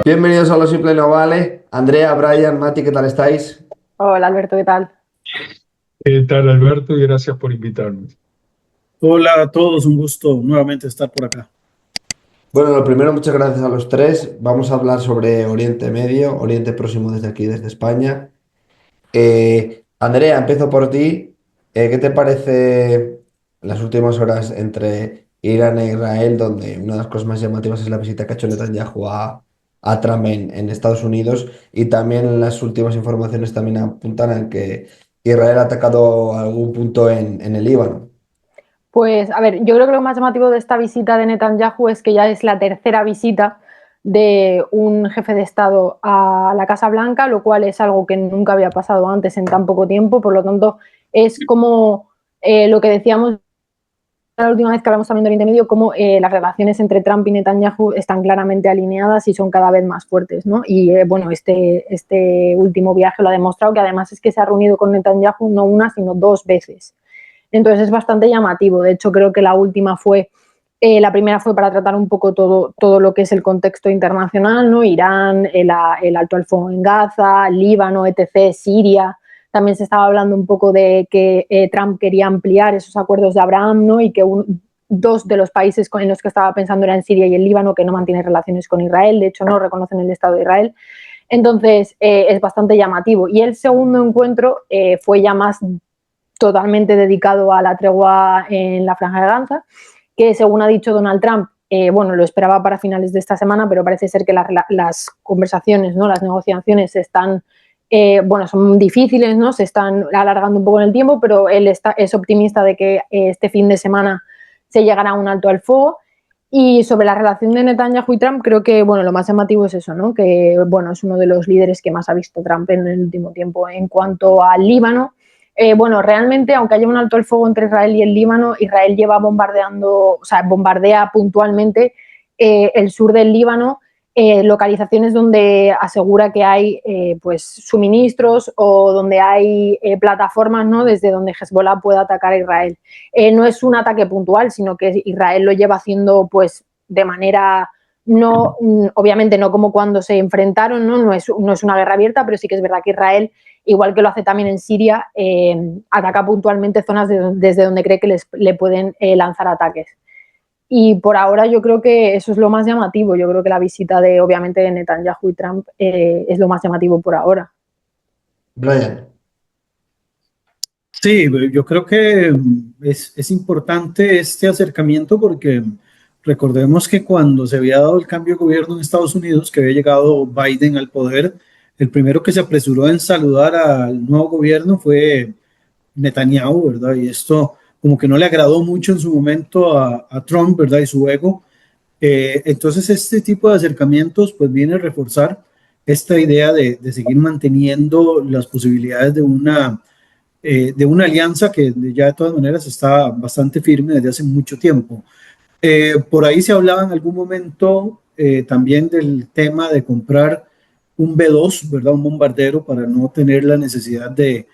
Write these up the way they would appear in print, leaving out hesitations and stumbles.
Bienvenidos a Lo Simple No Vale. Andrea, Brian, Mati, ¿qué tal estáis? Hola Alberto, ¿qué tal? ¿Qué tal, Alberto? Y gracias por invitarnos. Hola a todos, un gusto nuevamente estar por acá. Bueno, lo primero, muchas gracias a los tres. Vamos a hablar sobre Oriente Medio, Oriente Próximo desde aquí, desde España. Andrea, empiezo por ti. ¿Qué te parece las últimas horas entre Irán e Israel, donde una de las cosas más llamativas es la visita que ha hecho Netanyahu a Trump en Estados Unidos? Y también las últimas informaciones también apuntan a que Israel ha atacado algún punto en el Líbano. Pues a ver, yo creo que lo más llamativo de esta visita de Netanyahu es que ya es la tercera visita de un jefe de Estado a la Casa Blanca, lo cual es algo que nunca había pasado antes en tan poco tiempo. Por lo tanto, es como lo que decíamos la última vez que hablamos también de Oriente Medio, cómo las relaciones entre Trump y Netanyahu están claramente alineadas y son cada vez más fuertes, ¿no? Y bueno, este último viaje lo ha demostrado, que además es que se ha reunido con Netanyahu no una, sino dos veces. Entonces es bastante llamativo. De hecho, creo que la primera fue para tratar un poco todo lo que es el contexto internacional, ¿no? Irán, el alto al fuego en Gaza, Líbano, etc., Siria. También se estaba hablando un poco de que Trump quería ampliar esos acuerdos de Abraham, ¿no? Y que dos de los países en los que estaba pensando eran Siria y el Líbano, que no mantienen relaciones con Israel. De hecho, no reconocen el Estado de Israel. Entonces, es bastante llamativo. Y el segundo encuentro fue ya más totalmente dedicado a la tregua en la Franja de Gaza, que según ha dicho Donald Trump, bueno, lo esperaba para finales de esta semana, pero parece ser que las conversaciones, ¿no? Las negociaciones están, bueno, son difíciles, ¿no? Se están alargando un poco en el tiempo, pero él es optimista de que este fin de semana se llegará a un alto al fuego. Y sobre la relación de Netanyahu y Trump, creo que, bueno, lo más llamativo es eso, ¿no? Que, bueno, es uno de los líderes que más ha visto Trump en el último tiempo. En cuanto al Líbano, bueno, realmente, aunque haya un alto el fuego entre Israel y el Líbano, Israel lleva bombardeando, o sea, bombardea puntualmente el sur del Líbano, localizaciones donde asegura que hay pues suministros o donde hay plataformas, ¿no? Desde donde Hezbollah pueda atacar a Israel. No es un ataque puntual, sino que Israel lo lleva haciendo pues de manera no, obviamente no como cuando se enfrentaron, ¿no? No es una guerra abierta, pero sí que es verdad que Israel, igual que lo hace también en Siria, ataca puntualmente zonas desde donde cree que le pueden lanzar ataques. Y por ahora yo creo que eso es lo más llamativo. Yo creo que la visita obviamente, de Netanyahu y Trump es lo más llamativo por ahora. Brian. Sí, yo creo que es importante este acercamiento porque recordemos que cuando se había dado el cambio de gobierno en Estados Unidos, que había llegado Biden al poder, el primero que se apresuró en saludar al nuevo gobierno fue Netanyahu, ¿verdad? Y esto como que no le agradó mucho en su momento a Trump, ¿verdad? Y su ego. Entonces este tipo de acercamientos pues viene a reforzar esta idea de seguir manteniendo las posibilidades de una alianza que ya de todas maneras está bastante firme desde hace mucho tiempo. Por ahí se hablaba en algún momento también del tema de comprar un B-2, ¿verdad? Un bombardero para no tener la necesidad de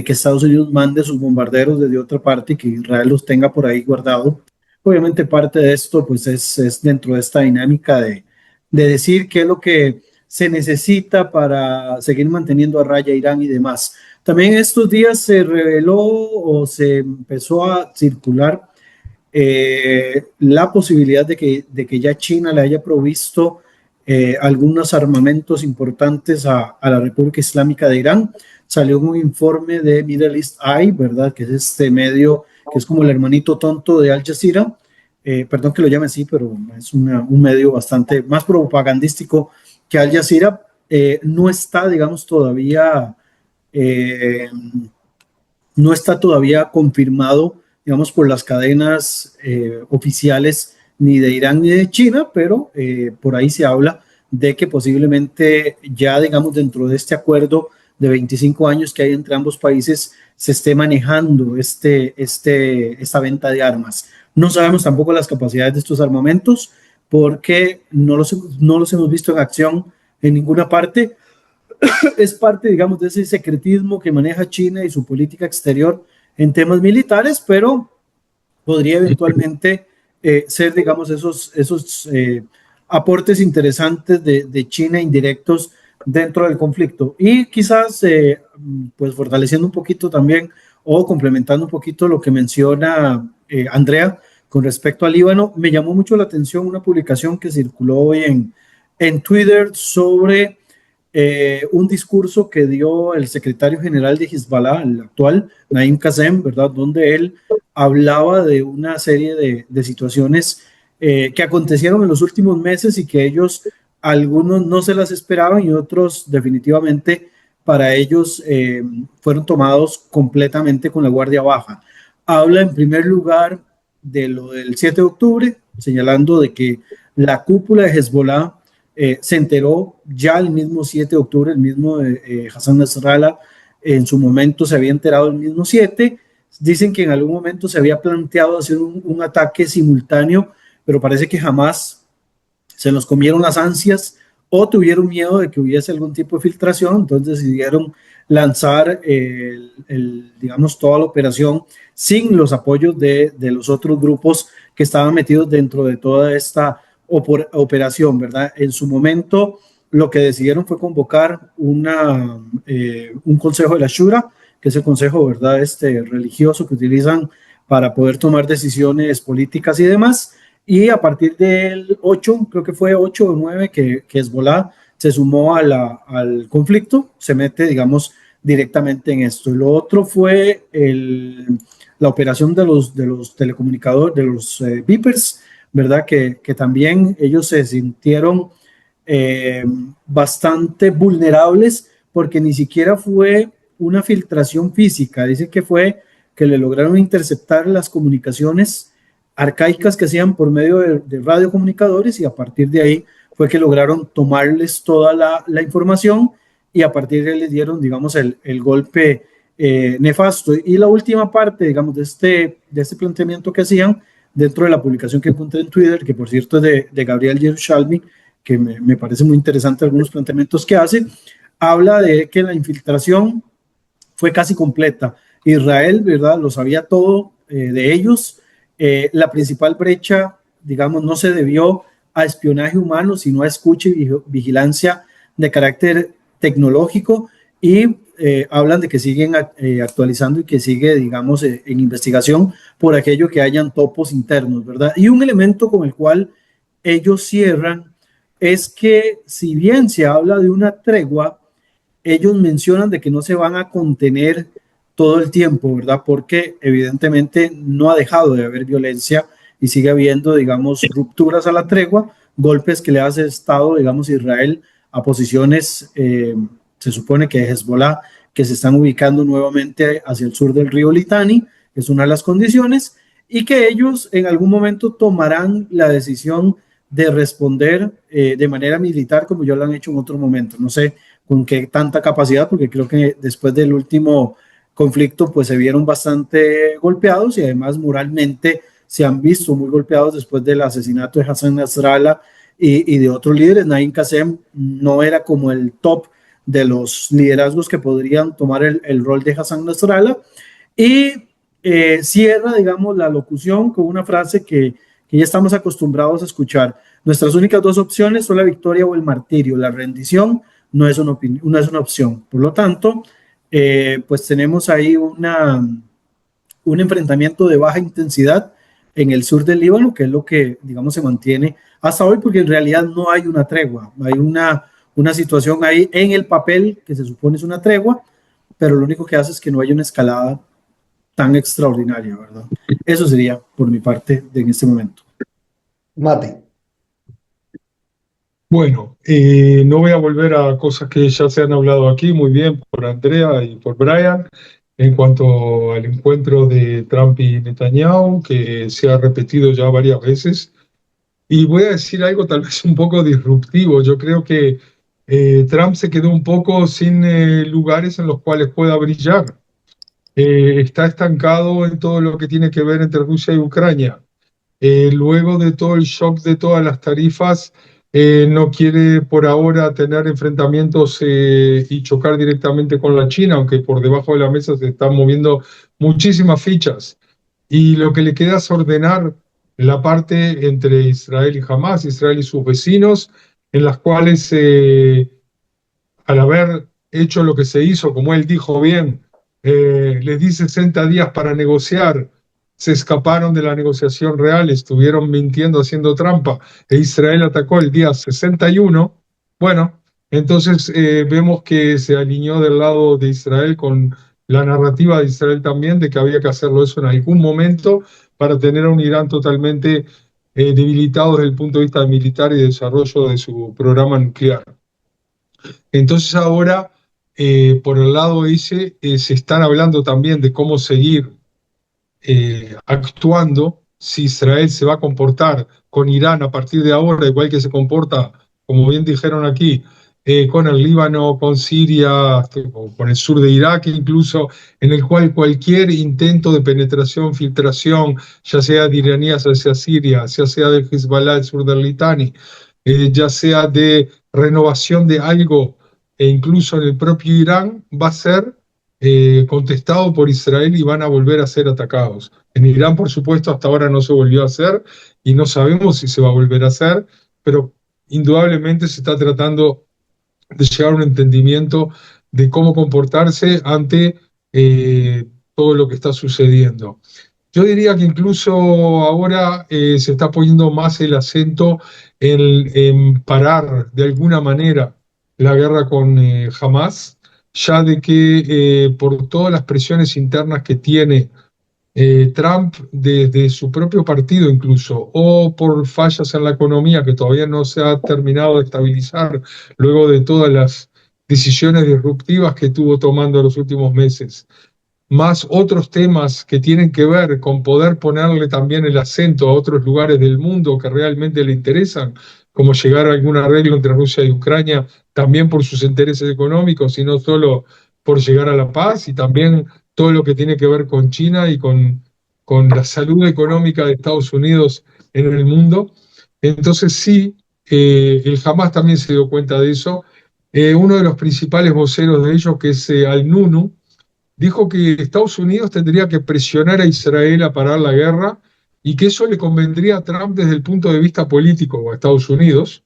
que Estados Unidos mande sus bombarderos desde otra parte y que Israel los tenga por ahí guardados. Obviamente parte de esto pues es dentro de esta dinámica de decir qué es lo que se necesita para seguir manteniendo a raya Irán y demás. También estos días se reveló o se empezó a circular la posibilidad de que ya China le haya provisto algunos armamentos importantes a la República Islámica de Irán. Salió un informe de Middle East Eye, ¿verdad? Que es este medio que es como el hermanito tonto de Al Jazeera. Perdón que lo llame así, pero es un medio bastante más propagandístico que Al Jazeera. No está, digamos, eh, no está todavía confirmado, digamos, por las cadenas oficiales ni de Irán ni de China, pero por ahí se habla de que posiblemente ya, digamos, dentro de este acuerdo de 25 años que hay entre ambos países, se esté manejando esta venta de armas. No sabemos tampoco las capacidades de estos armamentos porque no los hemos visto en acción en ninguna parte. Es parte, digamos, de ese secretismo que maneja China y su política exterior en temas militares, pero podría eventualmente ser, digamos, esos aportes interesantes de China indirectos dentro del conflicto. Y quizás, pues, fortaleciendo un poquito también o complementando un poquito lo que menciona Andrea con respecto al Líbano, me llamó mucho la atención una publicación que circuló hoy en Twitter sobre un discurso que dio el secretario general de Hezbollah, el actual, Naim Qassem, ¿verdad? Donde él hablaba de una serie de situaciones que acontecieron en los últimos meses y que ellos, algunos no se las esperaban y otros definitivamente para ellos fueron tomados completamente con la guardia baja. Habla en primer lugar de lo del 7 de octubre, señalando de que la cúpula de Hezbollah se enteró ya el mismo 7 de octubre, el mismo Hassan Nasrallah en su momento se había enterado el mismo 7. Dicen que en algún momento se había planteado hacer un ataque simultáneo, pero parece que jamás se nos comieron las ansias o tuvieron miedo de que hubiese algún tipo de filtración, entonces decidieron lanzar, digamos, toda la operación sin los apoyos de los otros grupos que estaban metidos dentro de toda esta operación, ¿verdad? En su momento, lo que decidieron fue convocar un consejo de la Shura, que es el consejo, ¿verdad?, religioso que utilizan para poder tomar decisiones políticas y demás. Y a partir del 8, creo que fue 8 o 9, que Hezbollah se sumó al conflicto, se mete, digamos, directamente en esto. Y lo otro fue la operación de los telecomunicadores, de los beepers, ¿verdad? Que también ellos se sintieron bastante vulnerables porque ni siquiera fue una filtración física. Dice que fue que le lograron interceptar las comunicaciones arcaicas que hacían por medio de radiocomunicadores y a partir de ahí fue que lograron tomarles toda la información y a partir de ahí les dieron, digamos, el golpe nefasto. Y la última parte, digamos, de este planteamiento que hacían dentro de la publicación que encontré en Twitter, que por cierto es de Gabriel Yerushalmi, que me parece muy interesante algunos planteamientos que hace, habla de que la infiltración fue casi completa. Israel, ¿verdad?, lo sabía todo de ellos. La principal brecha, digamos, no se debió a espionaje humano, sino a escucha y vigilancia de carácter tecnológico y hablan de que siguen actualizando y que sigue, digamos, en investigación por aquello que hayan topos internos, ¿verdad? Y un elemento con el cual ellos cierran es que si bien se habla de una tregua, ellos mencionan de que no se van a contener todo el tiempo, ¿verdad? Porque evidentemente no ha dejado de haber violencia y sigue habiendo, digamos, rupturas a la tregua, golpes que le hace Estado, digamos, Israel a posiciones, se supone que de Hezbollah, que se están ubicando nuevamente hacia el sur del río Litani, es una de las condiciones, y que ellos en algún momento tomarán la decisión de responder de manera militar como ya lo han hecho en otro momento. No sé con qué tanta capacidad, porque creo que después del último conflicto pues se vieron bastante golpeados y además moralmente se han visto muy golpeados después del asesinato de Hassan Nasrallah y de otros líderes. Naim Qassem no era como el top de los liderazgos que podrían tomar el rol de Hassan Nasrallah y cierra, digamos, la locución con una frase que ya estamos acostumbrados a escuchar. Nuestras únicas dos opciones son la victoria o el martirio. La rendición no es una opción. Por lo tanto, pues tenemos ahí un enfrentamiento de baja intensidad en el sur del Líbano, que es lo que, digamos, se mantiene hasta hoy, porque en realidad no hay una tregua. Hay una situación ahí en el papel que se supone es una tregua, pero lo único que hace es que no haya una escalada tan extraordinaria, ¿verdad? Eso sería por mi parte en este momento. Mate. Bueno, no voy a volver a cosas que ya se han hablado aquí muy bien por Andrea y por Brian en cuanto al encuentro de Trump y Netanyahu, que se ha repetido ya varias veces. Y voy a decir algo tal vez un poco disruptivo. Yo creo que Trump se quedó un poco sin lugares en los cuales pueda brillar. Está estancado en todo lo que tiene que ver entre Rusia y Ucrania. Luego de todo el shock de todas las tarifas, no quiere por ahora tener enfrentamientos y chocar directamente con la China, aunque por debajo de la mesa se están moviendo muchísimas fichas. y lo que le queda es ordenar la parte entre Israel y Hamás, Israel y sus vecinos, en las cuales al haber hecho lo que se hizo, como él dijo bien, les di 60 días para negociar, se escaparon de la negociación real, estuvieron mintiendo, haciendo trampa, e Israel atacó el día 61. Bueno, entonces vemos que se alineó del lado de Israel con la narrativa de Israel también, de que había que hacerlo eso en algún momento para tener a un Irán totalmente debilitado desde el punto de vista militar y de desarrollo de su programa nuclear. Entonces ahora, por el lado ese, se están hablando también de cómo seguir actuando, si Israel se va a comportar con Irán a partir de ahora, igual que se comporta, como bien dijeron aquí, con el Líbano, con Siria, o con el sur de Irak incluso, en el cual cualquier intento de penetración, filtración, ya sea de iraníes hacia Siria, ya sea del Hezbollah, el sur del Litani, ya sea de renovación de algo, e incluso en el propio Irán, va a ser contestado por Israel y van a volver a ser atacados. En Irán, por supuesto, hasta ahora no se volvió a hacer y no sabemos si se va a volver a hacer, pero indudablemente se está tratando de llegar a un entendimiento de cómo comportarse ante todo lo que está sucediendo. Yo diría que incluso ahora se está poniendo más el acento en parar de alguna manera la guerra con Hamas, ya de que por todas las presiones internas que tiene Trump desde su propio partido incluso, o por fallas en la economía que todavía no se ha terminado de estabilizar luego de todas las decisiones disruptivas que estuvo tomando en los últimos meses, más otros temas que tienen que ver con poder ponerle también el acento a otros lugares del mundo que realmente le interesan, como llegar a algún arreglo entre Rusia y Ucrania, también por sus intereses económicos, y no solo por llegar a la paz, y también todo lo que tiene que ver con China y con la salud económica de Estados Unidos en el mundo. Entonces sí, el Hamas también se dio cuenta de eso. Uno de los principales voceros de ellos, que es Al-Nunu, dijo que Estados Unidos tendría que presionar a Israel a parar la guerra y que eso le convendría a Trump desde el punto de vista político o a Estados Unidos.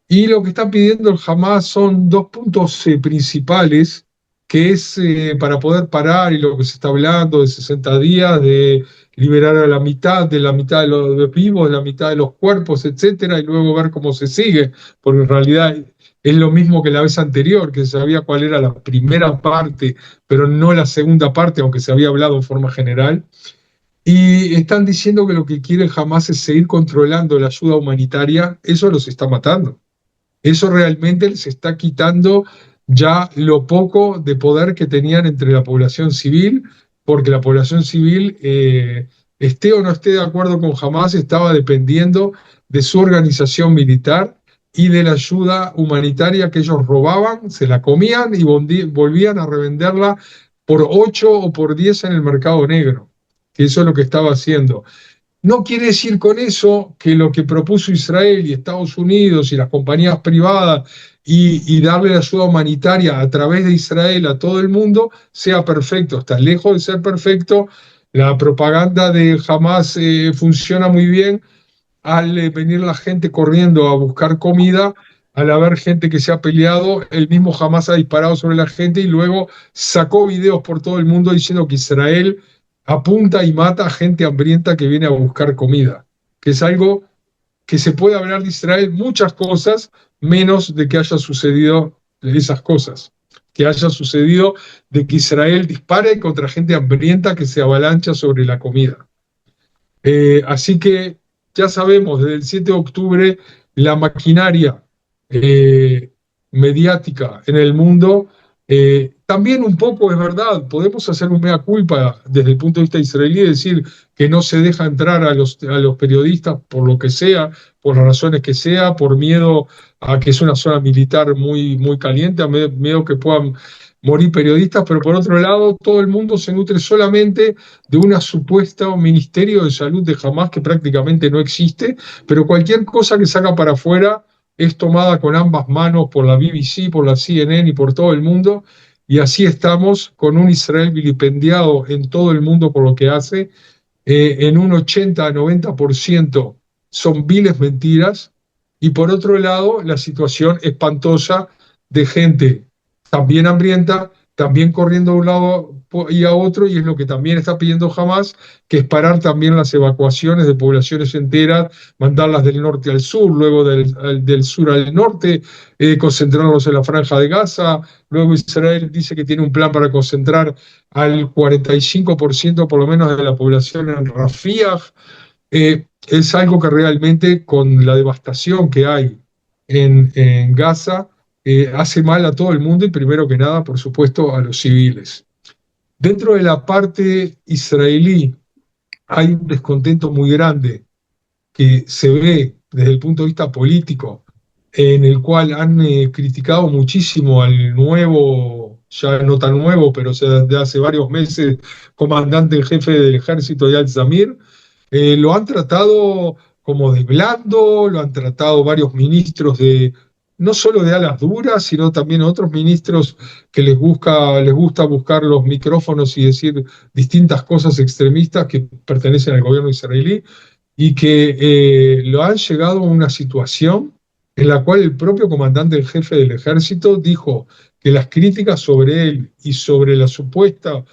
Y lo que está pidiendo el Hamas son dos puntos principales, que es para poder parar, y lo que se está hablando de 60 días, de liberar a la mitad de los vivos, de la mitad de los cuerpos, etcétera, y luego ver cómo se sigue, porque en realidad es lo mismo que la vez anterior, que se sabía cuál era la primera parte, pero no la segunda parte, aunque se había hablado en forma general. Y están diciendo que lo que quiere Hamas es seguir controlando la ayuda humanitaria. Eso los está matando. Eso realmente les está quitando ya lo poco de poder que tenían entre la población civil, porque la población civil, esté o no esté de acuerdo con Hamas, estaba dependiendo de su organización militar y de la ayuda humanitaria que ellos robaban, se la comían y volvían a revenderla por 8 o por 10 en el mercado negro, que eso es lo que estaba haciendo. No quiere decir con eso que lo que propuso Israel y Estados Unidos y las compañías privadas y darle ayuda humanitaria a través de Israel a todo el mundo sea perfecto. Está lejos de ser perfecto. La propaganda de Hamas funciona muy bien al venir la gente corriendo a buscar comida. Al haber gente que se ha peleado, el mismo Hamas ha disparado sobre la gente y luego sacó videos por todo el mundo diciendo que Israel apunta y mata a gente hambrienta que viene a buscar comida, que es algo que se puede hablar de Israel muchas cosas, menos de que haya sucedido esas cosas, que haya sucedido de que Israel dispare contra gente hambrienta que se avalancha sobre la comida. Así que ya sabemos, desde el 7 de octubre, la maquinaria mediática en el mundo, también un poco es verdad, podemos hacer un mea culpa desde el punto de vista israelí, decir que no se deja entrar a los periodistas por lo que sea, por las razones que sea, por miedo a que es una zona militar muy, muy caliente, a miedo que puedan morir periodistas, pero por otro lado, todo el mundo se nutre solamente de una supuesta ministerio de salud de Hamas que prácticamente no existe, pero cualquier cosa que saca para afuera es tomada con ambas manos por la BBC, por la CNN y por todo el mundo, y así estamos con un Israel vilipendiado en todo el mundo por lo que hace, en un 80-90% son viles mentiras, y por otro lado, la situación espantosa de gente también hambrienta, también corriendo de un lado y a otro, y es lo que también está pidiendo Hamas, que es parar también las evacuaciones de poblaciones enteras, mandarlas del norte al sur, luego del sur al norte, concentrarlos en la franja de Gaza. Luego Israel dice que tiene un plan para concentrar al 45% por lo menos de la población en Rafah. Es algo que realmente, con la devastación que hay en Gaza, hace mal a todo el mundo y primero que nada, por supuesto, a los civiles. Dentro de la parte israelí hay un descontento muy grande que se ve desde el punto de vista político, en el cual han criticado muchísimo al nuevo, ya no tan nuevo, pero de hace varios meses, comandante en jefe del ejército de Al-Zamir. Lo han tratado como de blando, lo han tratado varios ministros de, no solo de alas duras, sino también otros ministros que les gusta buscar los micrófonos y decir distintas cosas extremistas que pertenecen al gobierno israelí, y que lo han llegado a una situación en la cual el propio comandante en jefe del ejército dijo que las críticas sobre él y sobre la supuesta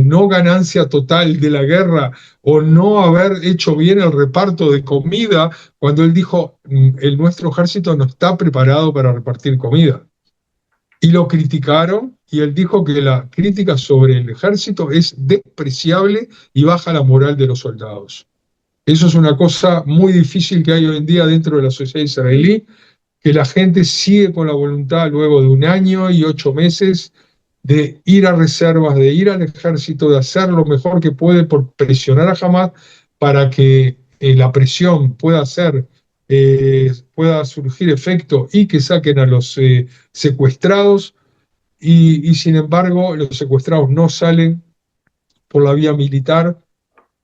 no ganancia total de la guerra o no haber hecho bien el reparto de comida, cuando él dijo, nuestro ejército no está preparado para repartir comida. Y lo criticaron, y él dijo que la crítica sobre el ejército es despreciable y baja la moral de los soldados. Eso es una cosa muy difícil que hay hoy en día dentro de la sociedad israelí, que la gente sigue con la voluntad luego de 1 año y 8 meses de ir a reservas, de ir al ejército, de hacer lo mejor que puede por presionar a Hamas para que la presión pueda surgir efecto y que saquen a los secuestrados, y sin embargo los secuestrados no salen por la vía militar.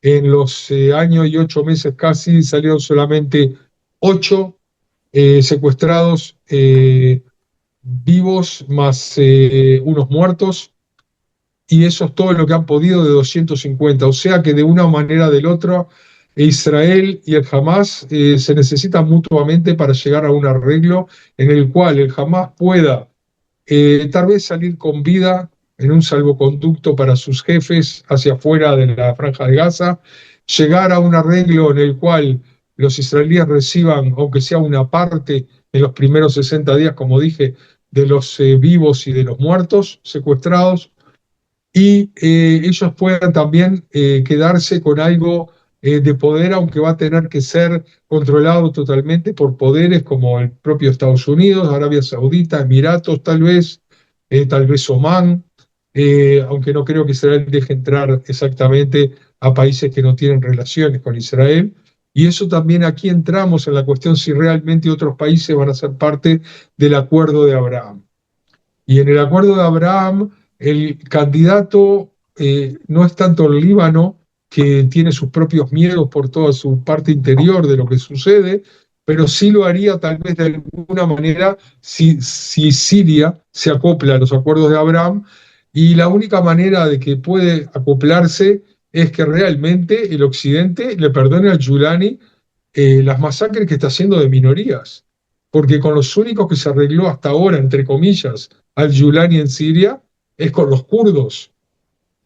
En los años y 8 meses casi salieron solamente 8 secuestrados vivos, más unos muertos, y eso es todo lo que han podido de 250. O sea que de una manera o de la otra, Israel y el Hamas se necesitan mutuamente para llegar a un arreglo en el cual el Hamas pueda tal vez salir con vida en un salvoconducto para sus jefes hacia afuera de la franja de Gaza, llegar a un arreglo en el cual los israelíes reciban, aunque sea una parte en los primeros 60 días, como dije, de los vivos y de los muertos secuestrados, y ellos puedan también quedarse con algo de poder, aunque va a tener que ser controlado totalmente por poderes como el propio Estados Unidos, Arabia Saudita, Emiratos tal vez Omán, aunque no creo que Israel deje entrar exactamente a países que no tienen relaciones con Israel. Y eso también, aquí entramos en la cuestión si realmente otros países van a ser parte del acuerdo de Abraham. Y en el acuerdo de Abraham, el candidato no es tanto el Líbano, que tiene sus propios miedos por toda su parte interior de lo que sucede, pero sí lo haría tal vez de alguna manera si Siria se acopla a los acuerdos de Abraham, y la única manera de que puede acoplarse es que realmente el Occidente le perdone a Giuliani las masacres que está haciendo de minorías, porque con los únicos que se arregló hasta ahora, entre comillas, al-Giuliani en Siria, es con los kurdos.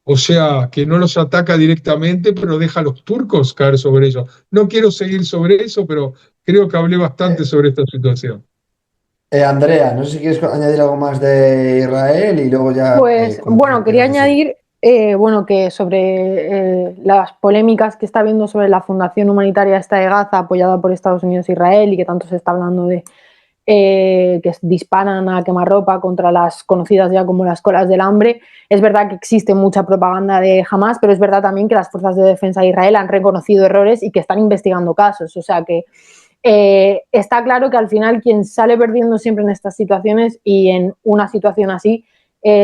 O sea, que no los ataca directamente, pero deja a los turcos caer sobre ellos. No quiero seguir sobre eso, pero creo que hablé bastante sobre esta situación. Andrea, no sé si quieres añadir algo más de Israel y luego ya... Pues bueno, quería añadir que sobre las polémicas que está habiendo sobre la Fundación Humanitaria esta de Gaza, apoyada por Estados Unidos e Israel, y que tanto se está hablando de que disparan a quemarropa contra las conocidas ya como las colas del hambre. Es verdad que existe mucha propaganda de Hamas, pero es verdad también que las fuerzas de defensa de Israel han reconocido errores y que están investigando casos. O sea que está claro que al final quien sale perdiendo siempre en estas situaciones y en una situación así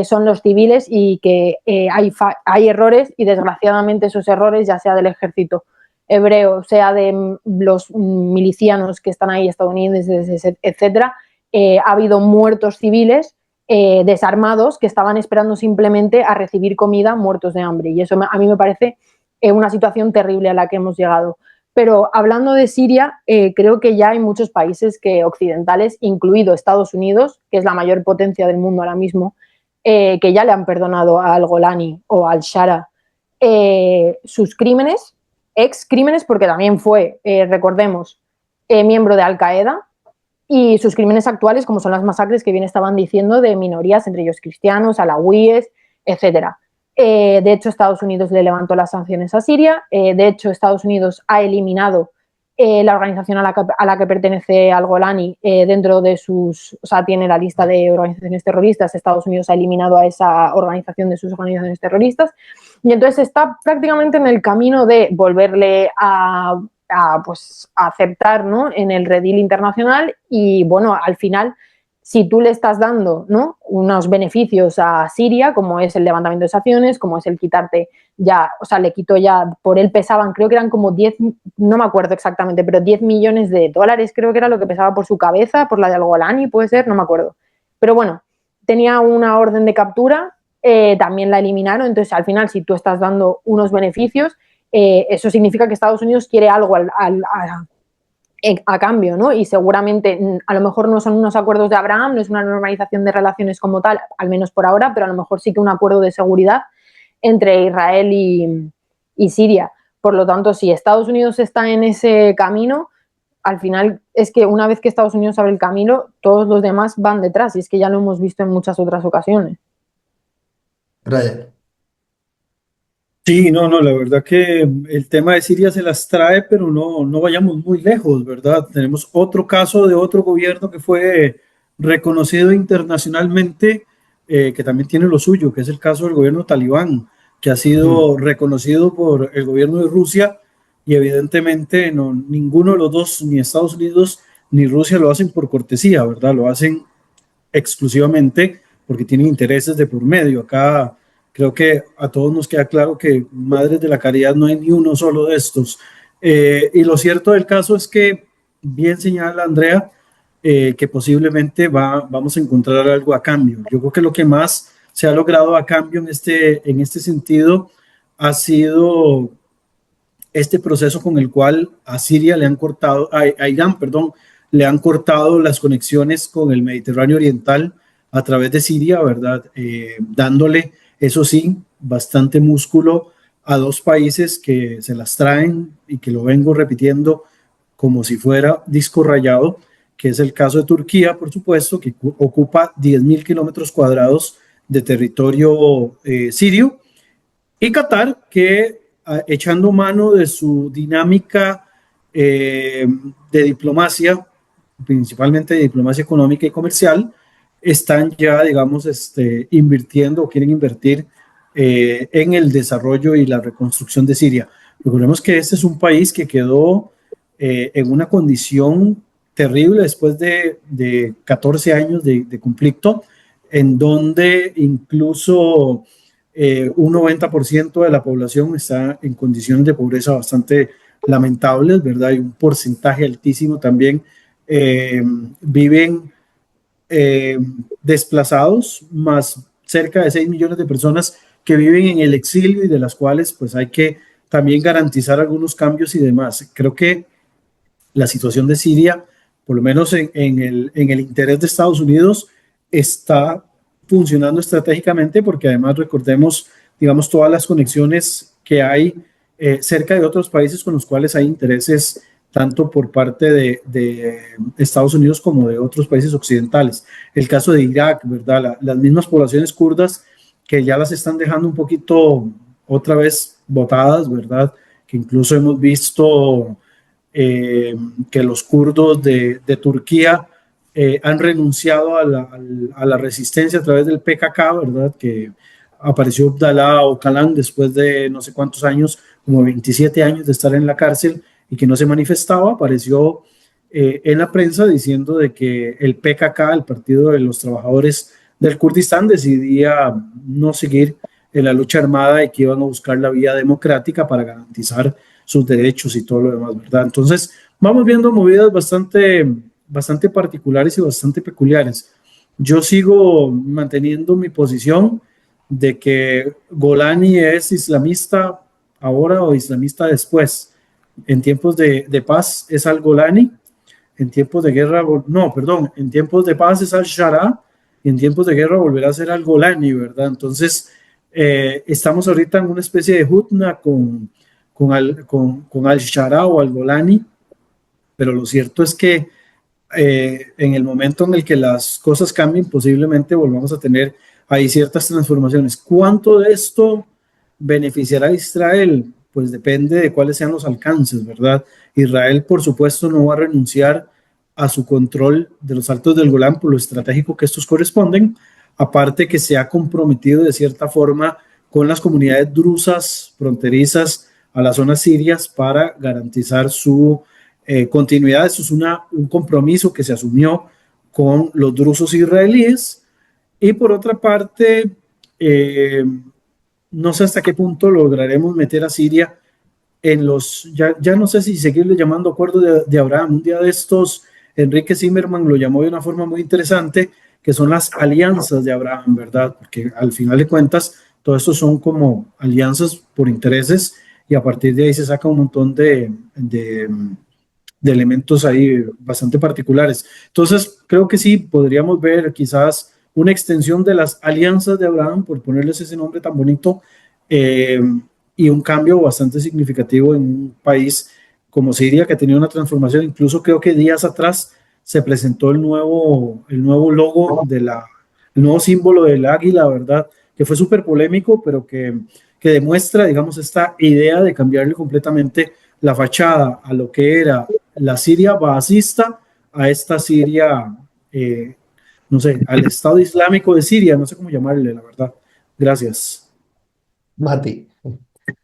son los civiles, y que hay errores, y desgraciadamente esos errores, ya sea del ejército hebreo, sea de los milicianos que están ahí, estadounidenses, etcétera, ha habido muertos civiles desarmados que estaban esperando simplemente a recibir comida, muertos de hambre, y eso a mí me parece una situación terrible a la que hemos llegado. Pero hablando de Siria, creo que ya hay muchos países occidentales, incluido Estados Unidos, que es la mayor potencia del mundo ahora mismo, que ya le han perdonado al Golani o al Shara sus crímenes, ex crímenes, porque también fue, recordemos, miembro de Al-Qaeda, y sus crímenes actuales, como son las masacres que bien estaban diciendo de minorías, entre ellos cristianos, alawíes, etcétera. De hecho, Estados Unidos le levantó las sanciones a Siria. De hecho, Estados Unidos ha eliminado la organización a la que pertenece al-Golani dentro de sus... O sea, tiene la lista de organizaciones terroristas. Estados Unidos ha eliminado a esa organización de sus organizaciones terroristas. Y entonces está prácticamente en el camino de volverle a aceptar, ¿no?, en el redil internacional. Y bueno, al final, si tú le estás dando, ¿no?, unos beneficios a Siria, como es el levantamiento de sanciones, como es el quitarte ya, o sea, le quitó ya, por él pesaban, creo que eran como 10, no me acuerdo exactamente, pero 10 millones de dólares creo que era lo que pesaba por su cabeza, por la de al-Golani, puede ser, no me acuerdo. Pero bueno, tenía una orden de captura, también la eliminaron. Entonces, al final, si tú estás dando unos beneficios, eso significa que Estados Unidos quiere algo a cambio, ¿no? Y seguramente, a lo mejor no son unos acuerdos de Abraham, no es una normalización de relaciones como tal, al menos por ahora, pero a lo mejor sí que un acuerdo de seguridad entre Israel y Siria. Por lo tanto, si Estados Unidos está en ese camino, al final es que una vez que Estados Unidos abre el camino, todos los demás van detrás, y es que ya lo hemos visto en muchas otras ocasiones. Brian. Sí, no, la verdad que el tema de Siria se las trae, pero no vayamos muy lejos, ¿verdad? Tenemos otro caso de otro gobierno que fue reconocido internacionalmente, que también tiene lo suyo, que es el caso del gobierno talibán, que ha sido reconocido por el gobierno de Rusia, y evidentemente ninguno de los dos, ni Estados Unidos ni Rusia, lo hacen por cortesía, ¿verdad? Lo hacen exclusivamente porque tienen intereses de por medio. Acá creo que a todos nos queda claro que madres de la caridad no hay ni uno solo de estos. Y lo cierto del caso es que, bien señala Andrea, que posiblemente vamos a encontrar algo a cambio. Yo creo que lo que más se ha logrado a cambio en este sentido ha sido este proceso con el cual a Siria le han cortado, a Irán, perdón, le han cortado las conexiones con el Mediterráneo Oriental a través de Siria, ¿verdad? Dándole, eso sí, bastante músculo a dos países que se las traen, y que lo vengo repitiendo como si fuera disco rayado, que es el caso de Turquía, por supuesto, que ocupa 10.000 kilómetros cuadrados de territorio sirio, y Qatar, que echando mano de su dinámica de diplomacia, principalmente de diplomacia económica y comercial, están ya, digamos, invirtiendo o quieren invertir en el desarrollo y la reconstrucción de Siria. Recordemos que este es un país que quedó en una condición terrible después de 14 años de conflicto, en donde incluso un 90% de la población está en condiciones de pobreza bastante lamentables, ¿verdad? Y un porcentaje altísimo también viven desplazados, más cerca de 6 millones de personas que viven en el exilio, y de las cuales pues hay que también garantizar algunos cambios y demás. Creo que la situación de Siria, por lo menos en el interés de Estados Unidos, está funcionando estratégicamente, porque además recordemos, digamos, todas las conexiones que hay cerca de otros países con los cuales hay intereses tanto por parte de Estados Unidos como de otros países occidentales. El caso de Irak, ¿verdad? Las mismas poblaciones kurdas, que ya las están dejando un poquito otra vez botadas, ¿verdad? Que incluso hemos visto que los kurdos de Turquía han renunciado a la resistencia a través del PKK, ¿verdad? Que apareció Abdallah Öcalan después de no sé cuántos años, como 27 años de estar en la cárcel, y que no se manifestaba. Apareció en la prensa diciendo de que el PKK, el Partido de los Trabajadores del Kurdistán, decidía no seguir en la lucha armada, y que iban a buscar la vía democrática para garantizar sus derechos y todo lo demás, ¿verdad? Entonces, vamos viendo movidas bastante particulares y bastante peculiares. Yo sigo manteniendo mi posición de que Golani es islamista ahora o islamista después. En tiempos de paz es al-Golani, en tiempos de guerra, no, perdón, en tiempos de paz es al-Shara y en tiempos de guerra volverá a ser al-Golani, ¿verdad? Entonces, estamos ahorita en una especie de hutna con al-Shara o al-Golani, pero lo cierto es que en el momento en el que las cosas cambien, posiblemente volvamos a tener ahí ciertas transformaciones. ¿Cuánto de esto beneficiará a Israel? Pues depende de cuáles sean los alcances, ¿verdad? Israel, por supuesto, no va a renunciar a su control de los Altos del Golán por lo estratégico que estos corresponden, aparte que se ha comprometido de cierta forma con las comunidades drusas fronterizas a las zonas sirias para garantizar su continuidad. Eso es un compromiso que se asumió con los drusos israelíes. Y por otra parte, no sé hasta qué punto lograremos meter a Siria en los, ya no sé si seguirle llamando acuerdo de Abraham. Un día de estos, Enrique Zimmerman lo llamó de una forma muy interesante, que son las alianzas de Abraham, ¿verdad? Porque al final de cuentas, todo esto son como alianzas por intereses y a partir de ahí se saca un montón de elementos ahí bastante particulares. Entonces, creo que sí, podríamos ver quizás una extensión de las alianzas de Abraham, por ponerles ese nombre tan bonito, y un cambio bastante significativo en un país como Siria, que ha tenido una transformación. Incluso creo que días atrás se presentó el nuevo logo, el nuevo símbolo del águila, ¿verdad? Que fue súper polémico, pero que demuestra, digamos, esta idea de cambiarle completamente la fachada a lo que era la Siria basista a esta Siria, no sé, al Estado Islámico de Siria, no sé cómo llamarle, la verdad. Gracias. Mati.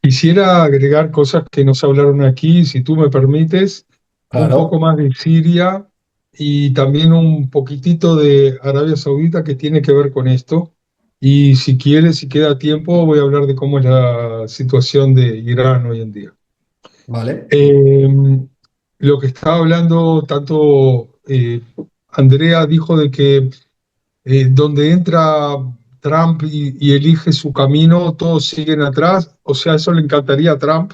Quisiera agregar cosas que nos hablaron aquí, si tú me permites, un poco Claro. más de Siria y también un poquitito de Arabia Saudita que tiene que ver con esto. Y si quieres, si queda tiempo, voy a hablar de cómo es la situación de Irán hoy en día. Vale. Lo que estaba hablando tanto Andrea dijo de que donde entra Trump y elige su camino, todos siguen atrás. O sea, eso le encantaría a Trump.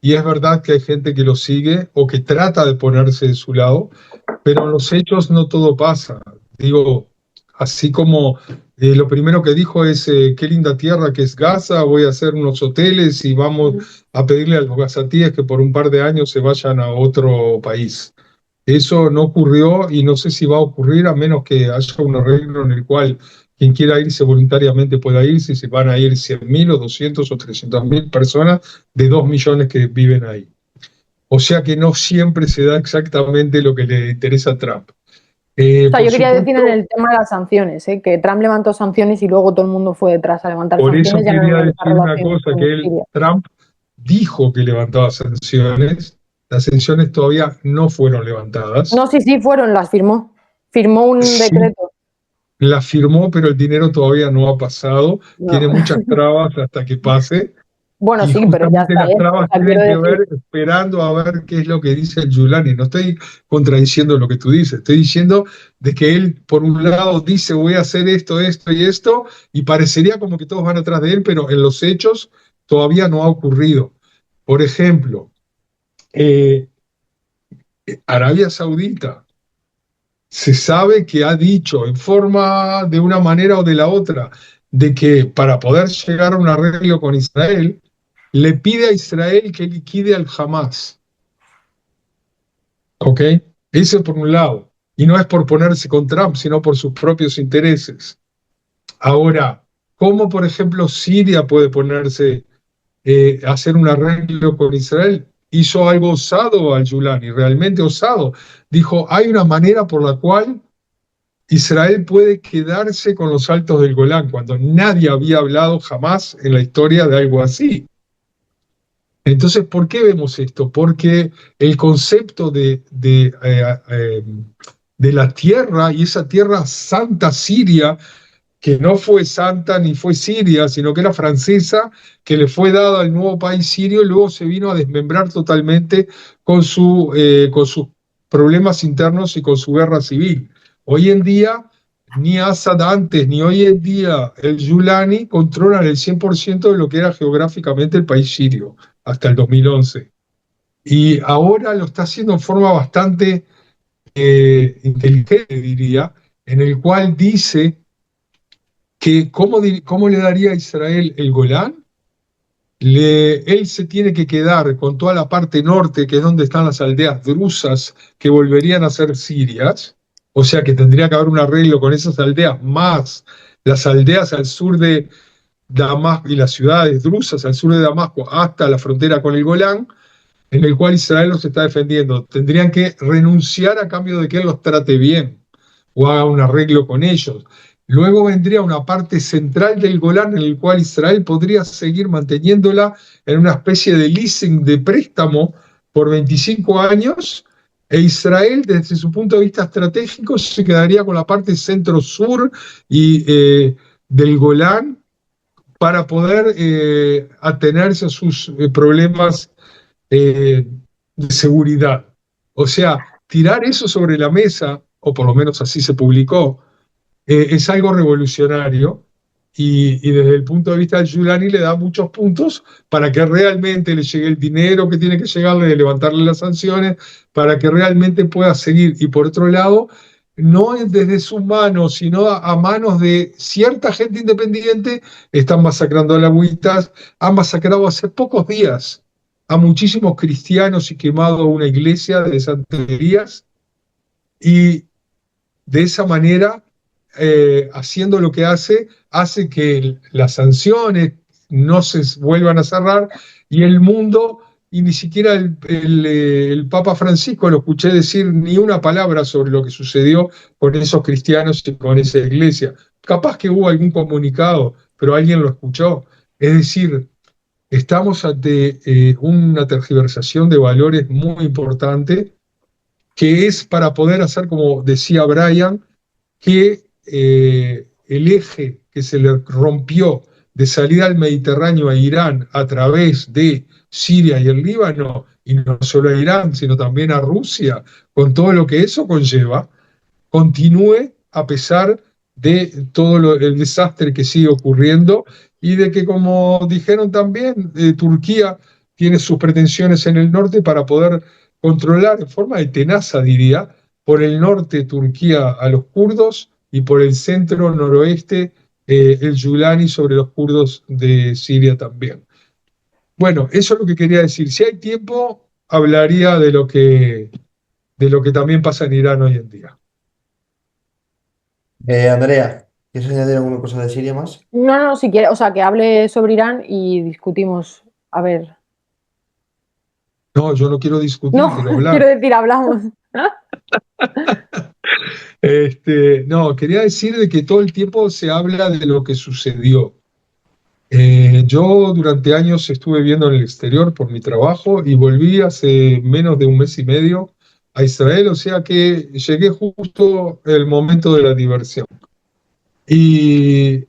Y es verdad que hay gente que lo sigue o que trata de ponerse de su lado, pero en los hechos no todo pasa. Digo, así como lo primero que dijo es, qué linda tierra que es Gaza, voy a hacer unos hoteles y vamos a pedirle a los gazatíes que por un par de años se vayan a otro país. Eso no ocurrió y no sé si va a ocurrir a menos que haya un arreglo en el cual quien quiera irse voluntariamente pueda irse y se van a ir 100.000 o 200 o 300.000 personas de 2 millones que viven ahí. O sea que no siempre se da exactamente lo que le interesa a Trump. O sea, Por yo quería decir en supuesto, el tema de las sanciones, que Trump levantó sanciones y luego todo el mundo fue detrás a levantar por eso sanciones, ya no quería hay esa decir una relación cosa, con que Siria. Trump dijo que levantaba sanciones, las sanciones todavía no fueron levantadas. No, sí, fueron, las firmó. Firmó un Sí, decreto. la firmó, pero el dinero todavía no ha pasado, No. tiene muchas trabas hasta que pase, Bueno, y sí, pero ya justamente está las hecho. O trabas sea, tienen quiero que decir, ver esperando a ver qué es lo que dice el Giuliani. No estoy contradiciendo lo que tú dices, estoy diciendo de que él, por un lado, dice voy a hacer esto, esto y esto, y parecería como que todos van atrás de él, pero en los hechos todavía no ha ocurrido. Por ejemplo, eh, Arabia Saudita se sabe que ha dicho en forma de una manera o de la otra de que para poder llegar a un arreglo con Israel, le pide a Israel que liquide al Hamas. ¿Ok? Eso por un lado. Y no es por ponerse con Trump, sino por sus propios intereses. Ahora, ¿cómo, por ejemplo, Siria puede ponerse a hacer un arreglo con Israel? Hizo algo osado al Giuliani, realmente osado. Dijo, hay una manera por la cual Israel puede quedarse con los Altos del Golán, cuando nadie había hablado jamás en la historia de algo así. Entonces, ¿por qué vemos esto? Porque el concepto de la tierra y esa tierra santa siria, que no fue santa ni fue siria, sino que era francesa, que le fue dada al nuevo país sirio y luego se vino a desmembrar totalmente con sus problemas internos y con su guerra civil. Hoy en día ni Assad antes, ni hoy en día el Yulani controlan el 100% de lo que era geográficamente el país sirio, hasta el 2011. Y ahora lo está haciendo en forma bastante inteligente, diría, en el cual dice que cómo le daría a Israel el Golán. Él se tiene que quedar con toda la parte norte, que es donde están las aldeas drusas que volverían a ser sirias, o sea que tendría que haber un arreglo con esas aldeas, más las aldeas al sur de Damasco y las ciudades drusas al sur de Damasco hasta la frontera con el Golán, en el cual Israel los está defendiendo. Tendrían que renunciar a cambio de que él los trate bien o haga un arreglo con ellos. Luego vendría una parte central del Golán en el cual Israel podría seguir manteniéndola en una especie de leasing, de préstamo por 25 años, e Israel, desde su punto de vista estratégico, se quedaría con la parte centro-sur y del Golán para poder atenerse a sus problemas de seguridad. O sea, tirar eso sobre la mesa, o por lo menos así se publicó, es algo revolucionario y desde el punto de vista del Yulani le da muchos puntos para que realmente le llegue el dinero que tiene que llegarle, de levantarle las sanciones, para que realmente pueda seguir. Y por otro lado, no es desde sus manos, sino a manos de cierta gente independiente, están masacrando a alawitas, han masacrado hace pocos días a muchísimos cristianos y quemado una iglesia de santerías, y de esa manera, haciendo lo que hace que las sanciones no se vuelvan a cerrar y el mundo, y ni siquiera el Papa Francisco lo escuché decir ni una palabra sobre lo que sucedió con esos cristianos y con esa iglesia. Capaz que hubo algún comunicado, pero alguien lo escuchó. Es decir, estamos ante una tergiversación de valores muy importante, que es para poder hacer, como decía Brian, que el eje que se le rompió de salida al Mediterráneo a Irán a través de Siria y el Líbano, y no solo a Irán, sino también a Rusia, con todo lo que eso conlleva, continúe a pesar de todo el desastre que sigue ocurriendo, y de que, como dijeron también, Turquía tiene sus pretensiones en el norte para poder controlar en forma de tenaza, diría, por el norte Turquía a los kurdos y por el centro noroeste el Yulani sobre los kurdos de Siria también. Bueno, eso es lo que quería decir. Si hay tiempo, hablaría de lo que también pasa en Irán hoy en día. Andrea, ¿quieres añadir alguna cosa de Siria más? No, si quiere, o sea, que hable sobre Irán y discutimos. A ver. No, yo no quiero discutir, No, quiero hablar. quiero decir, hablamos. No, quería decir de que todo el tiempo se habla de lo que sucedió. Yo durante años estuve viviendo en el exterior por mi trabajo y volví hace menos de un mes y medio a Israel, o sea que llegué justo en el momento de la diversión. Y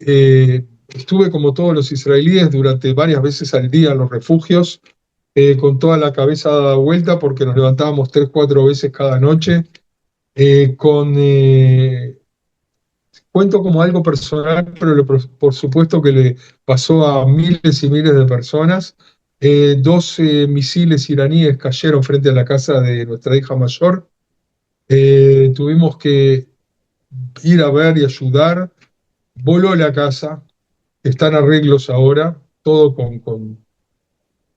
estuve, como todos los israelíes, durante varias veces al día en los refugios, con toda la cabeza dada vuelta porque nos levantábamos 3, 4 veces cada noche, cuento como algo personal, pero por supuesto que le pasó a miles y miles de personas. 12 misiles iraníes cayeron frente a la casa de nuestra hija mayor. Tuvimos que ir a ver y ayudar. Voló la casa, están arreglos ahora, todo con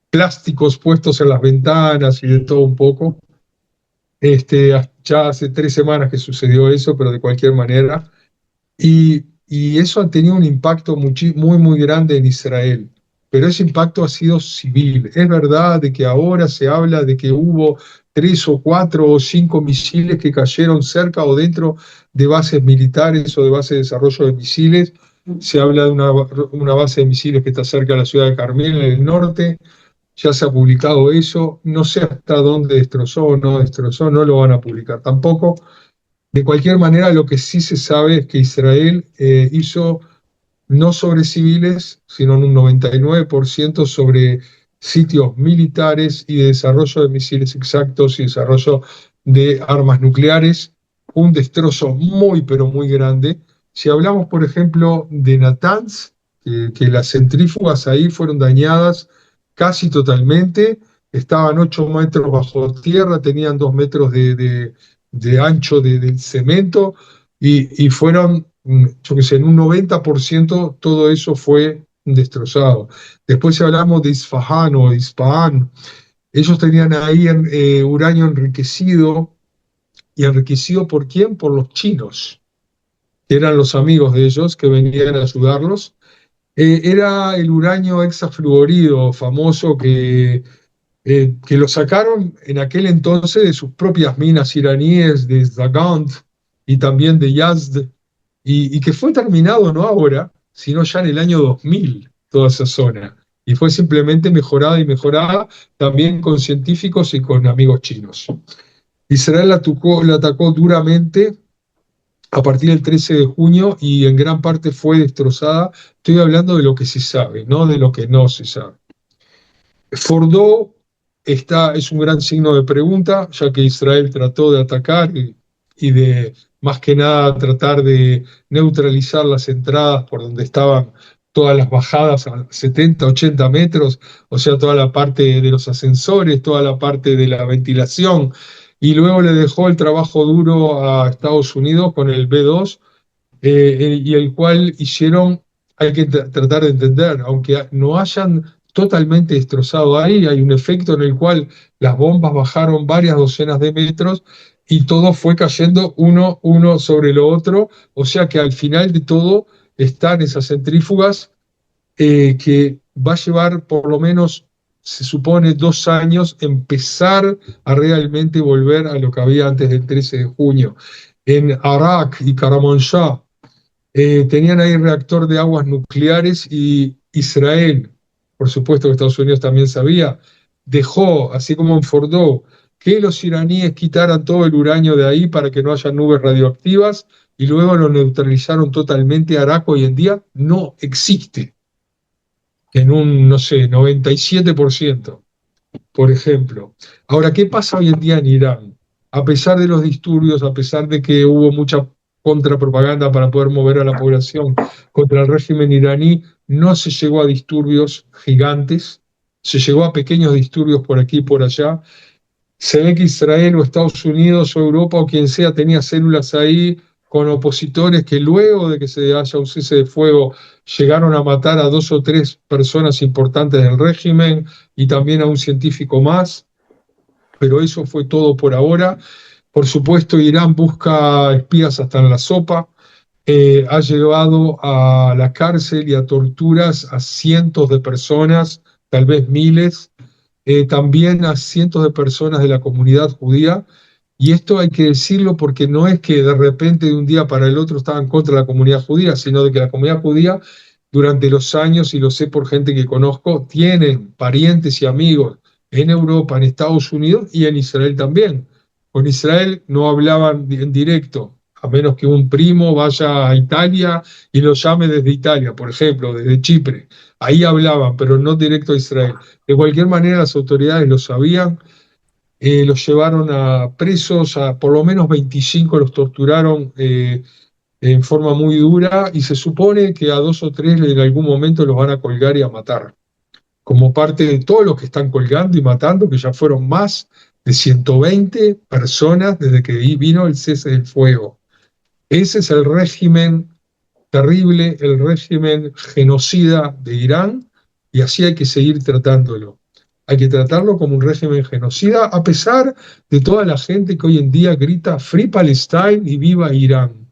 plásticos puestos en las ventanas y de todo un poco. Ya hace 3 semanas que sucedió eso, pero de cualquier manera. Y eso ha tenido un impacto muy grande en Israel, pero ese impacto ha sido civil. Es verdad de que ahora se habla de que hubo 3 o 4 o 5 misiles que cayeron cerca o dentro de bases militares o de bases de desarrollo de misiles. Se habla de una base de misiles que está cerca de la ciudad de Carmel, en el norte. Ya se ha publicado eso. No sé hasta dónde destrozó o no destrozó, no lo van a publicar tampoco. De cualquier manera, lo que sí se sabe es que Israel hizo no sobre civiles, sino en un 99% sobre sitios militares y de desarrollo de misiles exactos y desarrollo de armas nucleares. Un destrozo muy, pero muy grande. Si hablamos, por ejemplo, de Natanz, que las centrífugas ahí fueron dañadas casi totalmente, estaban 8 metros bajo tierra, tenían 2 metros de ancho del cemento y fueron, yo qué sé, en un 90% todo eso fue destrozado. Después si hablamos de Isfahán o Ispahan, ellos tenían ahí uranio enriquecido, ¿y enriquecido por quién? Por los chinos, que eran los amigos de ellos que venían a ayudarlos. Era el uranio hexafluorido famoso que lo sacaron en aquel entonces de sus propias minas iraníes, de Zagand y también de Yazd, y que fue terminado no ahora, sino ya en el año 2000, toda esa zona. Y fue simplemente mejorada y mejorada también con científicos y con amigos chinos. Israel la atacó duramente a partir del 13 de junio y en gran parte fue destrozada. Estoy hablando de lo que se sabe, no de lo que no se sabe. Fordo es un gran signo de pregunta, ya que Israel trató de atacar y de, más que nada, tratar de neutralizar las entradas por donde estaban todas las bajadas a 70, 80 metros, o sea, toda la parte de los ascensores, toda la parte de la ventilación, y luego le dejó el trabajo duro a Estados Unidos con el B-2, y el cual hicieron, hay que tratar de entender, aunque no hayan totalmente destrozado ahí, hay un efecto en el cual las bombas bajaron varias docenas de metros y todo fue cayendo uno sobre lo otro, o sea que al final de todo están esas centrífugas que va a llevar por lo menos, se supone, 2 años empezar a realmente volver a lo que había antes del 13 de junio. En Arak y Karamanshah tenían ahí reactor de aguas nucleares y Israel, por supuesto que Estados Unidos también sabía, dejó, así como en Fordow, que los iraníes quitaran todo el uranio de ahí para que no haya nubes radioactivas y luego lo neutralizaron totalmente. Arak hoy en día no existe en un, no sé, 97%, por ejemplo. Ahora, ¿qué pasa hoy en día en Irán? A pesar de los disturbios, a pesar de que hubo mucha contrapropaganda para poder mover a la población contra el régimen iraní, no se llegó a disturbios gigantes, se llegó a pequeños disturbios por aquí y por allá. Se ve que Israel o Estados Unidos o Europa o quien sea tenía células ahí con opositores que luego de que se haya un cese de fuego llegaron a matar a 2 o 3 personas importantes del régimen y también a un científico más, pero eso fue todo por ahora. Por supuesto, Irán busca espías hasta en la sopa, ha llevado a la cárcel y a torturas a cientos de personas, tal vez miles, también a cientos de personas de la comunidad judía. Y esto hay que decirlo porque no es que de repente de un día para el otro estaban contra la comunidad judía, sino de que la comunidad judía durante los años, y lo sé por gente que conozco, tienen parientes y amigos en Europa, en Estados Unidos y en Israel también. Con Israel no hablaban en directo, a menos que un primo vaya a Italia y lo llame desde Italia, por ejemplo, desde Chipre. Ahí hablaban, pero no directo a Israel. De cualquier manera, las autoridades lo sabían, los llevaron a presos, a por lo menos 25 los torturaron en forma muy dura y se supone que a 2 o 3 en algún momento los van a colgar y a matar, como parte de todos los que están colgando y matando, que ya fueron más de 120 personas desde que vino el cese del fuego. Ese es el régimen terrible, el régimen genocida de Irán, y así hay que seguir tratándolo. Hay que tratarlo como un régimen genocida, a pesar de toda la gente que hoy en día grita Free Palestine y viva Irán.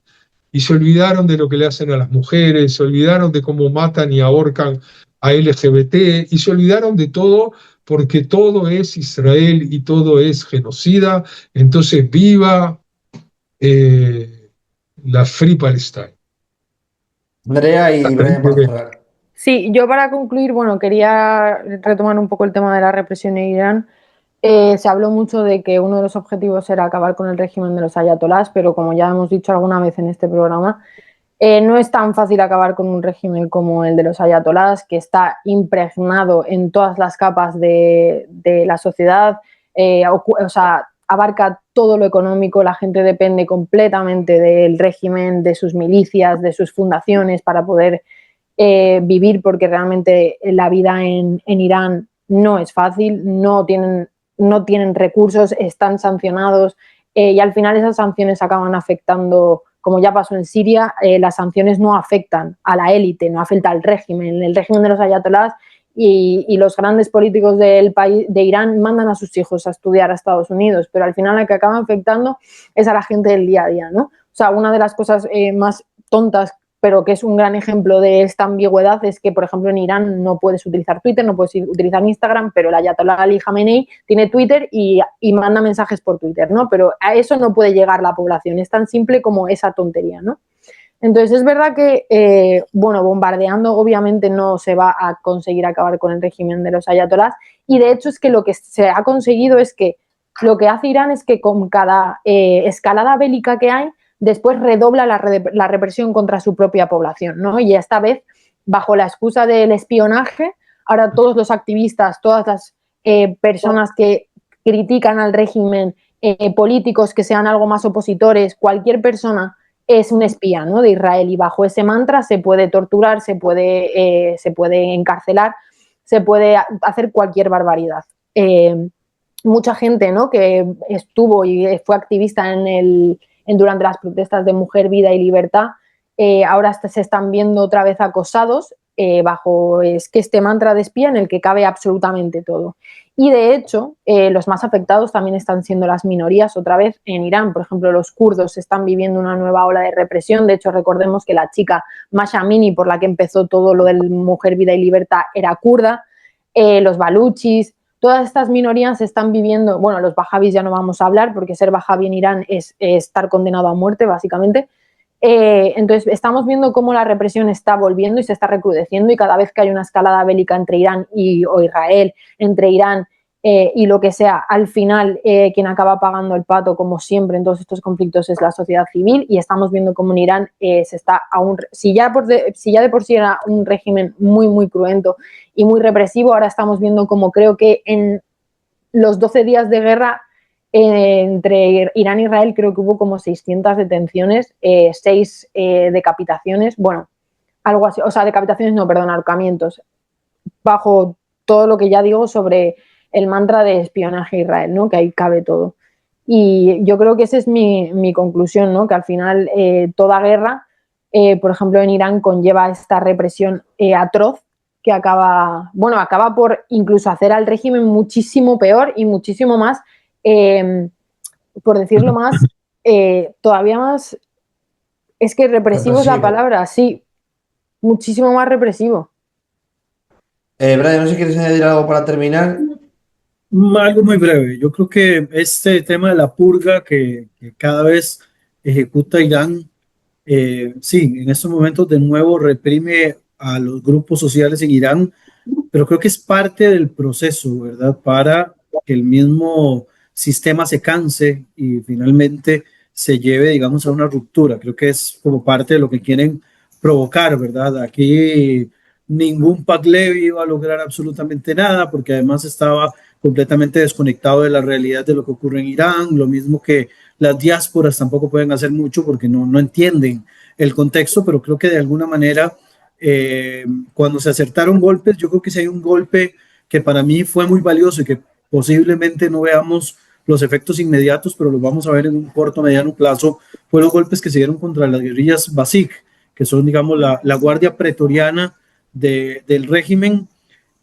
Y se olvidaron de lo que le hacen a las mujeres, se olvidaron de cómo matan y ahorcan a LGBT, y se olvidaron de todo porque todo es Israel y todo es genocida. Entonces viva la Free Palestine. Andrea y Brian para cerrar. Sí, yo para concluir, bueno, quería retomar un poco el tema de la represión en Irán. Se habló mucho de que uno de los objetivos era acabar con el régimen de los ayatolás, pero como ya hemos dicho alguna vez en este programa, no es tan fácil acabar con un régimen como el de los ayatolás, que está impregnado en todas las capas de la sociedad, o sea, abarca todo lo económico, la gente depende completamente del régimen, de sus milicias, de sus fundaciones para poder vivir, porque realmente la vida en Irán no es fácil, no tienen recursos, están sancionados y al final esas sanciones acaban afectando, como ya pasó en Siria, las sanciones no afectan a la élite, no afecta al régimen. El régimen de los ayatolás y los grandes políticos del país, de Irán, mandan a sus hijos a estudiar a Estados Unidos, pero al final la que acaba afectando es a la gente del día a día, ¿no? O sea, una de las cosas más tontas, pero que es un gran ejemplo de esta ambigüedad, es que, por ejemplo, en Irán no puedes utilizar Twitter, no puedes utilizar Instagram, pero el ayatolá Ali Khamenei tiene Twitter y manda mensajes por Twitter, ¿no? Pero a eso no puede llegar la población, es tan simple como esa tontería, ¿no? Entonces, es verdad que, bueno, bombardeando obviamente no se va a conseguir acabar con el régimen de los ayatolás, y de hecho es que lo que se ha conseguido es que lo que hace Irán es que con cada escalada bélica que hay, después redobla la represión contra su propia población, ¿no? Y esta vez, bajo la excusa del espionaje, ahora todos los activistas, todas las personas que critican al régimen, políticos que sean algo más opositores, cualquier persona es un espía, ¿no?, de Israel, y bajo ese mantra se puede torturar, se puede encarcelar, se puede hacer cualquier barbaridad. Mucha gente, ¿no?, que estuvo y fue activista durante las protestas de Mujer, Vida y Libertad, ahora se están viendo otra vez acosados bajo este mantra de espía en el que cabe absolutamente todo. Y de hecho, los más afectados también están siendo las minorías otra vez en Irán. Por ejemplo, los kurdos están viviendo una nueva ola de represión. De hecho, recordemos que la chica Masha Amini, por la que empezó todo lo del Mujer, Vida y Libertad, era kurda. Los baluchis, todas estas minorías están viviendo, bueno, los wahabis ya no vamos a hablar, porque ser wahabi en Irán es estar condenado a muerte, básicamente. Entonces estamos viendo cómo la represión está volviendo y se está recrudeciendo, y cada vez que hay una escalada bélica entre Irán o Israel, entre Irán y lo que sea, al final quien acaba pagando el pato, como siempre en todos estos conflictos, es la sociedad civil. Y estamos viendo cómo en Irán se está si ya de por sí era un régimen muy, muy cruento y muy represivo, ahora estamos viendo cómo, creo que en los 12 días de guerra entre Irán e Israel, creo que hubo como 600 detenciones, 6 decapitaciones, bueno, algo así, o sea, decapitaciones no, perdón, ahorcamientos, bajo todo lo que ya digo sobre el mantra de espionaje a Israel, ¿no?, que ahí cabe todo. Y yo creo que esa es mi conclusión, ¿no?, que al final toda guerra, por ejemplo, en Irán conlleva esta represión atroz que acaba por incluso hacer al régimen muchísimo peor y muchísimo más, por decirlo más, todavía más, es que represivo es la palabra, sí, muchísimo más represivo. Brian, no sé si quieres añadir algo para terminar. Algo muy breve. Yo creo que este tema de la purga que cada vez ejecuta Irán, sí, en estos momentos de nuevo reprime a los grupos sociales en Irán, pero creo que es parte del proceso, ¿verdad? Para que el mismo sistema se canse y finalmente se lleve, digamos, a una ruptura. Creo que es como parte de lo que quieren provocar, ¿verdad? Aquí ningún Pahlavi iba a lograr absolutamente nada, porque además estaba completamente desconectado de la realidad de lo que ocurre en Irán, lo mismo que las diásporas tampoco pueden hacer mucho porque no entienden el contexto, pero creo que de alguna manera cuando se acertaron golpes, yo creo que si hay un golpe que para mí fue muy valioso y que posiblemente no veamos los efectos inmediatos, pero los vamos a ver en un corto, mediano plazo, fue los golpes que se dieron contra las guerrillas Basij, que son, digamos, la guardia pretoriana del régimen,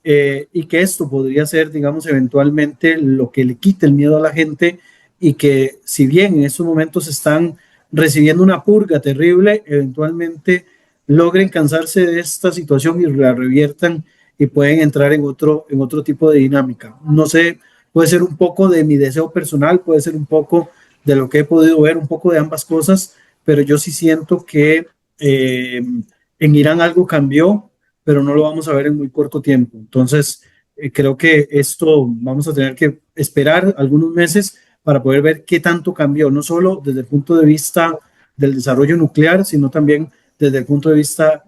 y que esto podría ser, digamos, eventualmente lo que le quite el miedo a la gente, y que si bien en estos momentos están recibiendo una purga terrible, eventualmente logren cansarse de esta situación y la reviertan y pueden entrar en otro tipo de dinámica. No sé, puede ser un poco de mi deseo personal, puede ser un poco de lo que he podido ver, un poco de ambas cosas, pero yo sí siento que en Irán algo cambió, pero no lo vamos a ver en muy corto tiempo. Entonces, creo que esto vamos a tener que esperar algunos meses para poder ver qué tanto cambió, no solo desde el punto de vista del desarrollo nuclear, sino también desde el punto de vista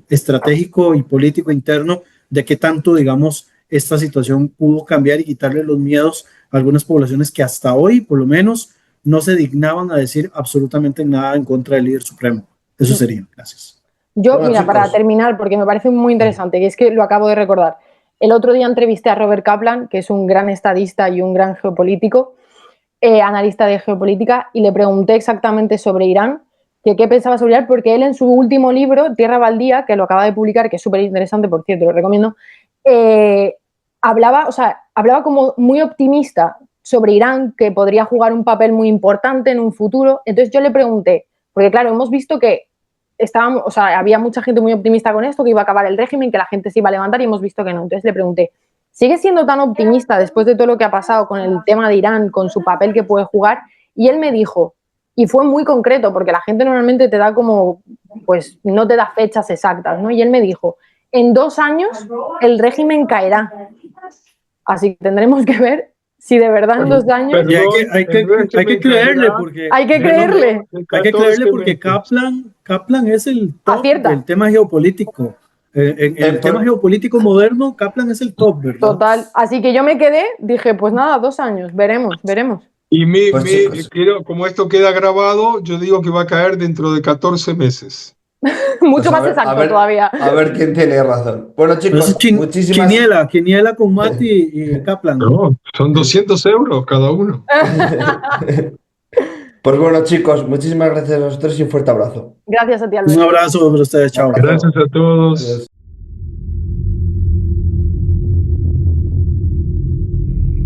estratégico y político interno, de qué tanto, digamos, esta situación pudo cambiar y quitarle los miedos a algunas poblaciones que hasta hoy, por lo menos, no se dignaban a decir absolutamente nada en contra del líder supremo. Eso sería. Gracias. Yo, Bueno, mira, chicos. para terminar, porque me parece muy interesante, que es que lo acabo de recordar. El otro día entrevisté a Robert Kaplan, que es un gran estadista y un gran geopolítico, analista de geopolítica, y le pregunté exactamente sobre Irán, que qué pensaba sobre Irán, porque él en su último libro, Tierra Baldía, que lo acaba de publicar, que es súper interesante, por cierto, lo recomiendo, hablaba como muy optimista sobre Irán, que podría jugar un papel muy importante en un futuro. Entonces yo le pregunté, porque claro, hemos visto que había mucha gente muy optimista con esto, que iba a acabar el régimen, que la gente se iba a levantar, y hemos visto que no. Entonces le pregunté, ¿sigue siendo tan optimista después de todo lo que ha pasado con el tema de Irán, con su papel que puede jugar? Y él me dijo, y fue muy concreto, porque la gente normalmente te da como, pues no te da fechas exactas, ¿no? Y él me dijo, en 2 años el régimen caerá. Así que tendremos que ver si de verdad en 2 años... Y hay que creerle, porque... Hay que creerle. Hay que creerle porque Kaplan es el top Acierta. del tema geopolítico. En el tema geopolítico moderno, Kaplan es el top, ¿verdad? Total. Así que yo me quedé, dije, pues nada, 2 años, veremos. Y Pues, chicos. como esto queda grabado, yo digo que va a caer dentro de 14 meses. Mucho Pues más exacto todavía. A ver quién tiene razón. Bueno, chicos, muchísimas... Quiniela con Mati y Kaplan. No, son 200 euros cada uno. Pues bueno, chicos, muchísimas gracias a los tres y un fuerte abrazo. Gracias a ti, Alberto. Un abrazo para ustedes, chao. Gracias a todos. Adiós.